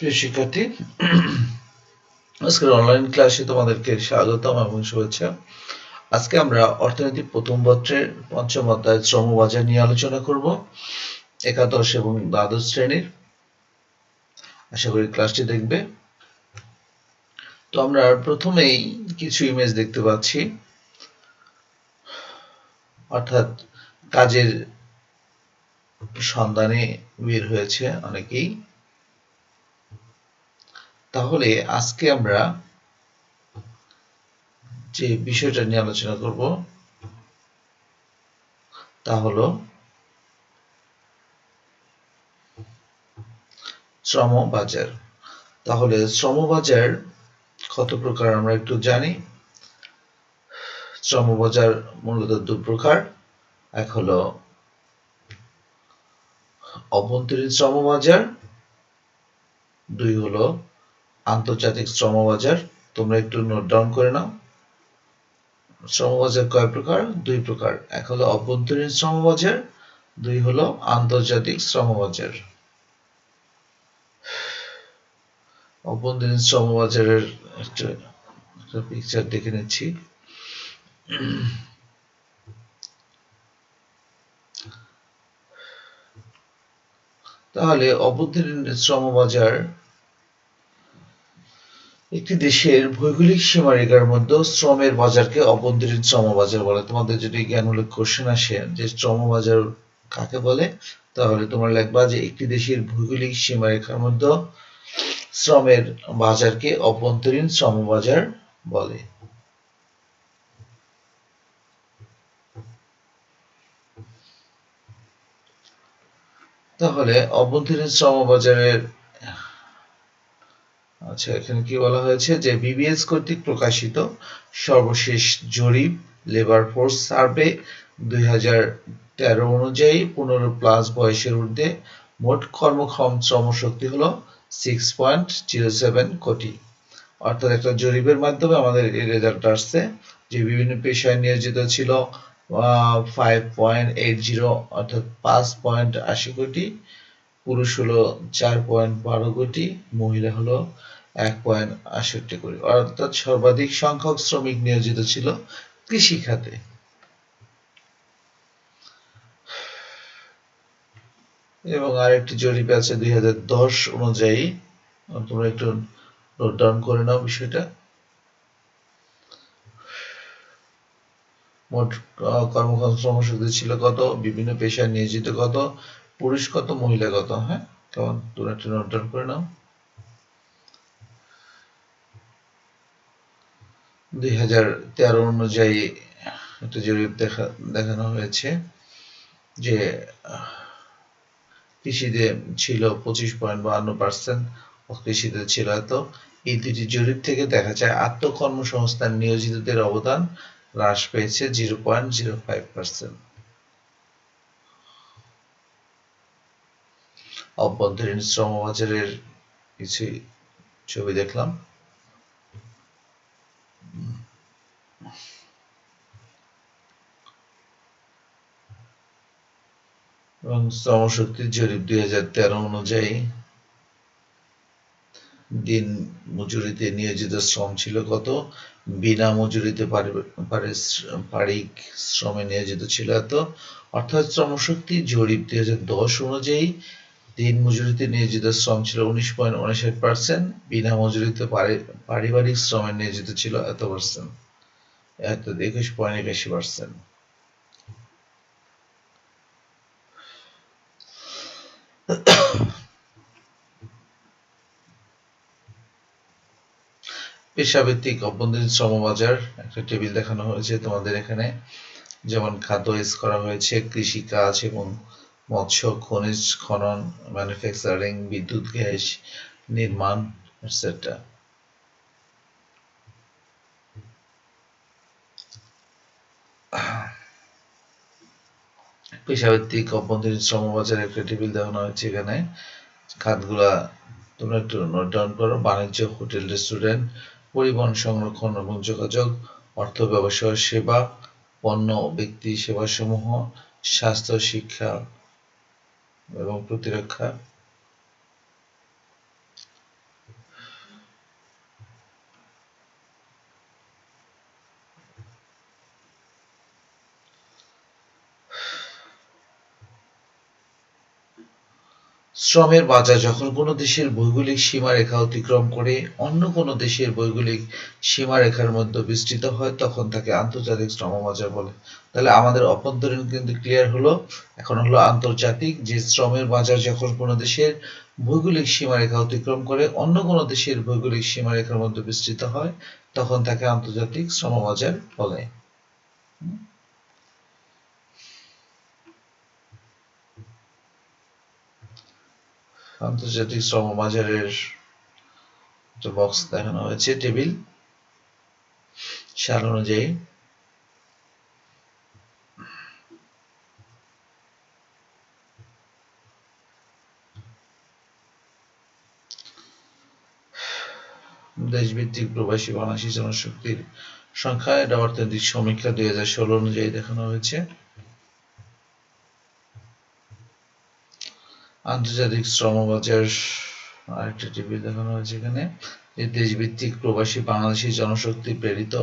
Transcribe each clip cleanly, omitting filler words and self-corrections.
প্রিয় শিক্ষার্থী, আজকের অনলাইন ক্লাসে তোমাদেরকে স্বাগতম এবং শুভেচ্ছা। আজকে আমরা অর্থনীতি প্রথম পত্রের পঞ্চম অধ্যায় শ্রমবাজার নিয়ে আলোচনা করব, একাদশ এবং দ্বাদশ শ্রেণীর। আশা করি ক্লাসটি দেখবে। তো আমরা প্রথমেই কিছু ইমেজ দেখতে পাচ্ছি, অর্থাৎ কাজের সন্ধানে বের হয়েছে অনেকেই। তাহলে আজকে আমরা যে বিষয়টা নিয়ে আলোচনা করব তা হলো শ্রমবাজার। তাহলে শ্রমবাজার কত প্রকার আমরা একটু জানি। শ্রমবাজার মূলত দু প্রকার। এক হলো অভ্যন্তরীণ শ্রমবাজার, দুই হলো আন্তর্জাতিক শ্রমবাজার। তোমরা একটু নোট ডাউন করে নাও। শ্রমবাজার কয় প্রকার? দুই প্রকার। এক হলো অভ্যন্তরীণ শ্রমবাজার, দুই হলো আন্তর্জাতিক শ্রমবাজার। অভ্যন্তরীণ শ্রমবাজারের একটা পিকচার দেখে নিচ্ছি। তাহলে অভ্যন্তরীণ শ্রমবাজার একটি দেশের ভৌগোলিক সীমারেখার মধ্যে শ্রমের বাজারকে অভ্যন্তরীণ শ্রমবাজার বলে। তোমাদের যদি জ্ঞানমূলক কোশ্চেন আসে যে শ্রমবাজার কাকে বলে, তাহলে তোমরা লিখবা যে একটি দেশের ভৌগোলিক সীমারেখার মধ্যে শ্রমের বাজারকে অভ্যন্তরীণ শ্রমবাজার বলে। তাহলে অভ্যন্তরীণ শ্রমবাজারের আচ্ছা, এখানে কি বলা হয়েছে যে বিবিএস কর্তৃক প্রকাশিত সর্বশেষ জরিপ লেবার ফোর্স সার্ভে 2013 অনুযায়ী 15+ বয়সের ঊর্ধ্বে মোট কর্মক্ষম শ্রমশক্তি হলো 6.07 কোটি। অর্থাৎ একটা জরিপের মাধ্যমে আমাদের এই রেজাল্ট আসছে যে বিভিন্ন পেশায় নিয়োজিত ছিল 5.80 অর্থাৎ 5.80 কোটি, পুরুষ হলো 4.12 কোটি, মহিলা হলো 1.68 কোটি। অর্থাৎ সর্বাধিক সংখ্যক শ্রমিক নিয়োজিত ছিল কৃষি খাতে। এবং আরেকটি জরিপ আছে 2010 অনুযায়ী, তোমরা একটু নোট ডাউন করে নাও বিষয়টা। মোট কর্মক্ষম শ্রমশক্তি ছিল কত, বিভিন্ন পেশায় নিয়োজিত কত, পুরুষ কত, মহিলা কত। হ্যাঁ, কেমন? তোমরা একটু নোট ডাউন করে নাও। 2013 অনুযায়ী একটা জরিপ দেখানো হয়েছে যে কৃষিতে ছিল 25.52%, অকৃষিতে ছিল এত। এই দুটি জরিপ থেকে দেখা যায় আত্মকর্মসংস্থান নিয়োজিতদের অবদান হ্রাস পেয়েছে 0.05%। অভ্যন্তরীণ শ্রমবাজারের কিছু ছবি দেখলাম। এবং শ্রমশক্তির জরিপ 2013 অনুযায়ী দিন মজুরিতে নিয়োজিত শ্রম ছিল কত, বিনা মজুরিতে পারিক শ্রমে নিয়োজিত ছিল এত। অর্থাৎ শ্রমশক্তি জরিপ 2010 অনুযায়ী দিন মজুরিতে নিয়োজিত শ্রম ছিল 19.59%, বিনা মজুরিতে পারিবারিক শ্রমে নিয়োজিত ছিল এত পার্সেন্ট, 21.81%। পেশাভিত্তিক অভ্যন্তরীণ শ্রমবাজার একটা টেবিল দেখানো হয়েছে তোমাদের এখানে। যেমন খাদ্য করা হয়েছে, কৃষিকাজ এবং মৎস্য, খনিজ খনন, ম্যানুফ্যাকচারিং, বিদ্যুৎ, গ্যাস, নির্মাণ, এটসেট্রা। পেশাভিত্তিক অভ্যন্তরীণ শ্রমবাজারের একটা টেবিল দেখানো হয়েছে এখানে। খাতগুলা তোমরা একটু নোট ডাউন করো। বাণিজ্য, হোটেল, রেস্টুরেন্ট, পরিবহন, সংরক্ষণ এবং যোগাযোগ, অর্থ, ব্যবসা, সেবা, পণ্য, ব্যক্তি সেবাসমূহ, স্বাস্থ্য, শিক্ষা এবং প্রতিরক্ষা। শ্রমের বাজার যখন কোনো দেশের ভৌগোলিক সীমারেখা অতিক্রম করে অন্য কোনো দেশের ভৌগোলিক সীমারেখার মধ্যে বিস্তৃত হয় তখন তাকে আন্তর্জাতিক শ্রম বাজার বলে। তাহলে আমাদের অভ্যন্তরীণ কিন্তু ক্লিয়ার হলো। এখন হলো আন্তর্জাতিক, যে শ্রমের বাজার যখন কোনো দেশের ভৌগোলিক সীমারেখা অতিক্রম করে অন্য কোনো দেশের ভৌগোলিক সীমারেখার মধ্যে বিস্তৃত হয় তখন তাকে আন্তর্জাতিক শ্রম বাজার বলে। আন্তর্জাতিক শ্রম বাজারের একটা বক্স দেখানো হয়েছে, টেবিল সাল অনুযায়ী। দেশভিত্তিক প্রবাসী বাংলাদেশী জনশক্তির সংখ্যা, এটা অর্থনৈতিক সমীক্ষা 2016 অনুযায়ী দেখানো হয়েছে। আন্তর্জাতিক শ্রম বাজার আরেকটা টেবিল দেখানো হয়েছে এখানে, যে দেশভিত্তিক প্রবাসী বাংলাদেশী জনশক্তি প্রেরিত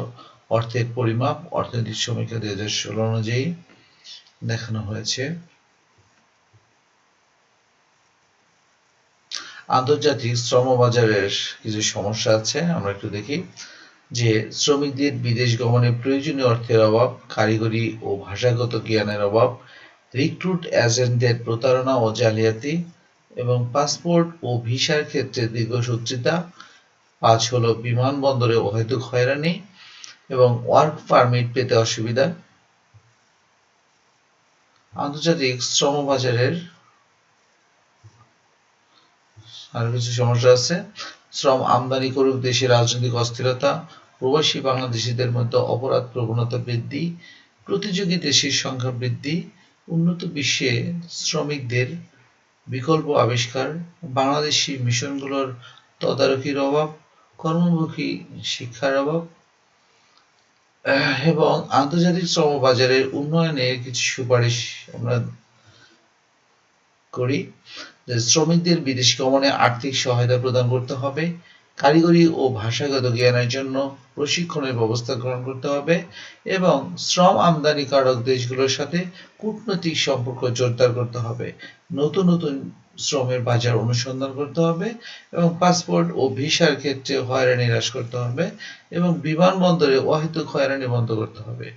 অর্থের পরিমাপ অর্থনৈতিক সমীক্ষা 2016 অনুযায়ী দেখানো হয়েছে। আন্তর্জাতিক শ্রম বাজারের কিছু সমস্যা আছে, আমরা একটু দেখি। যে শ্রমিকদের বিদেশ গমনে প্রয়োজনীয় অর্থের অভাব, কারিগরি ও ভাষাগত জ্ঞানের অভাব, রিক্রুট এজেন্টদের প্রতারণা ও জালিয়াতি, এবং পাসপোর্ট ও ভিসার ক্ষেত্রে দীর্ঘসূত্রিতা। 5 হলো বিমানবন্দরে অহেতুক হয়রানি এবং ওয়ার্ক পারমিট পেতে অসুবিধা। আন্তর্জাতিক শ্রম বাজারের আরো কিছু সমস্যা আছে। শ্রম আমদানি করুক দেশে রাজনৈতিক অস্থিরতা, প্রবাসী বাংলাদেশিদের মধ্যে অপরাধ প্রবণতা বৃদ্ধি, প্রতিযোগী দেশের সংখ্যা বৃদ্ধি, উন্নত বিশ্বে শ্রমিকদের বিকল্প আবিষ্কার, বাংলাদেশি মিশনগুলোর তদারকির অভাব, কর্মমুখী শিক্ষার অভাব, এবং আন্তর্জাতিক শ্রম বাজারের উন্নয়নের কিছু সুপারিশ আমরা করি। শ্রমিকদের বিদেশ গমনে আর্থিক সহায়তা প্রদান করতে হবে, কারিগরি ও ভাষাগত জ্ঞানের জন্য প্রশিক্ষণের ব্যবস্থা গ্রহণ করতে হবে, এবং শ্রম আমদানিকারক দেশগুলোর সাথে কূটনৈতিক সম্পর্ক জোরদার করতে হবে, নতুন নতুন শ্রমের বাজার অনুসন্ধান করতে হবে, এবং পাসপোর্ট ও ভিসার ক্ষেত্রে হয়রানি হ্রাস করতে হবে, এবং বিমানবন্দরে অহেতুক হয়রানি বন্ধ করতে হবে,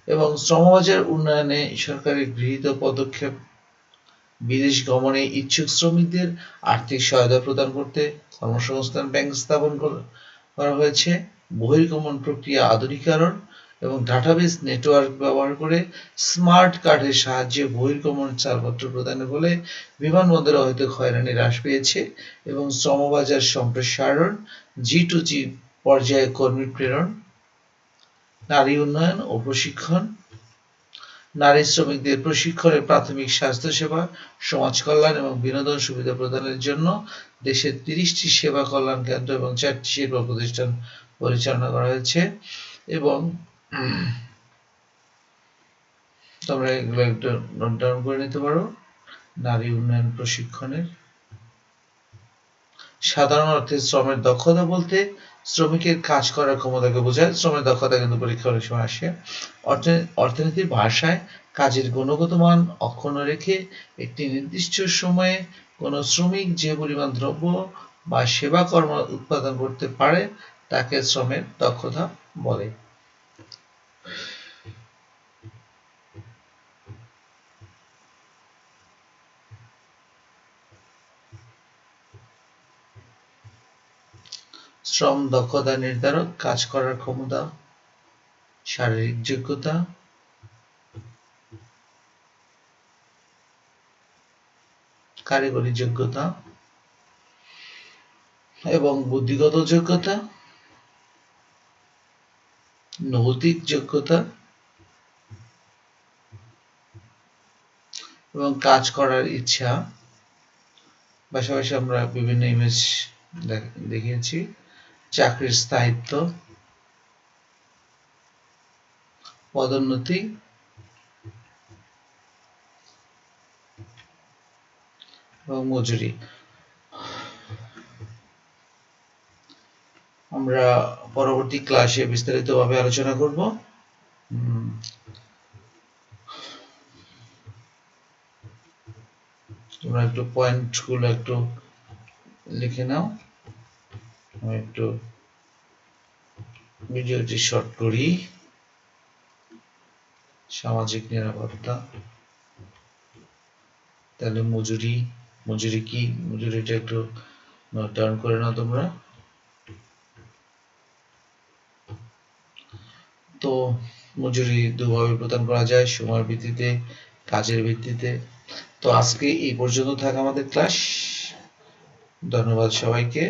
এবং শ্রমবাজার উন্নয়নে সরকারের গৃহীত পদক্ষেপ বিদেশ গমনে ইচ্ছুক শ্রমিকদের আর্থিক সহায়তা প্রদান করতে কর্মসংস্থান ব্যাংক স্থাপন করা হয়েছে, বহির্গমন প্রক্রিয়া আধুনিকীকরণ এবং ডাটাবেস নেটওয়ার্ক ব্যবহার করে স্মার্ট কার্ডের সাহায্যে বহির্গমন ছাড়পত্র প্রদানের ফলে বিমানবন্দরে অহেতুক হয়রানি হ্রাস পেয়েছে, এবং শ্রমবাজার সম্প্রসারণ, G2G পর্যায়ে কর্মী প্রেরণ, নারী উন্নয়ন ও প্রশিক্ষণ, নারী শ্রমিকদের প্রশিক্ষণে প্রাথমিক স্বাস্থ্যসেবা, সমাজ কল্যাণ এবং বিনোদন সুবিধা প্রদানের জন্য দেশের 30টি সেবা কল্যাণ কেন্দ্র এবং 4টি শিল্প প্রতিষ্ঠান পরিচালনা করা হয়েছে। এবং তোমরা এগুলো একটু নোট ডাউন করে নিতে পারো। নারী উন্নয়ন প্রশিক্ষণের সাধারণ অর্থে শ্রমের দক্ষতা বলতে শ্রমিকের কাজ করার ক্ষমতাকে বোঝায়। শ্রমের দক্ষতা কিন্তু পরীক্ষা অনেক সময় আসে। অর্থনীতির ভাষায় কাজের গুণগত মান অক্ষুণ্ণ রেখে একটি নির্দিষ্ট সময়ে কোনো শ্রমিক যে পরিমাণ দ্রব্য বা সেবা কর্ম উৎপাদন করতে পারে তাকে শ্রমের দক্ষতা বলে। শ্রম দক্ষতা নির্ধারক: কাজ করার ক্ষমতা, শারীরিক যোগ্যতা, কারিগরি যোগ্যতা এবং বুদ্ধিগত যোগ্যতা, নৈতিক যোগ্যতা এবং কাজ করার ইচ্ছা। পাশাপাশি আমরা বিভিন্ন ইমেজ দেখিয়েছি। চাকরির স্থায়িত্ব, পদোন্নতি এবং মজুরি। আমরা পরবর্তী ক্লাসে বিস্তারিতভাবে আলোচনা করব। তোমরা একটু পয়েন্টগুলো একটু লিখে নাও। আমি একটু ভিডিওটি শর্ট করি। সামাজিক নিরাপত্তা, তাহলে মজুরি কি, মজুরিটা একটু নোট ডাউন করে নাও তোমরা। তো মজুরি দুভাবে প্রদান করা যায়, সময়ের ভিত্তিতে, কাজের ভিত্তিতে। তো আজকে এই পর্যন্ত থাক আমাদের ক্লাস। ধন্যবাদ সবাইকে।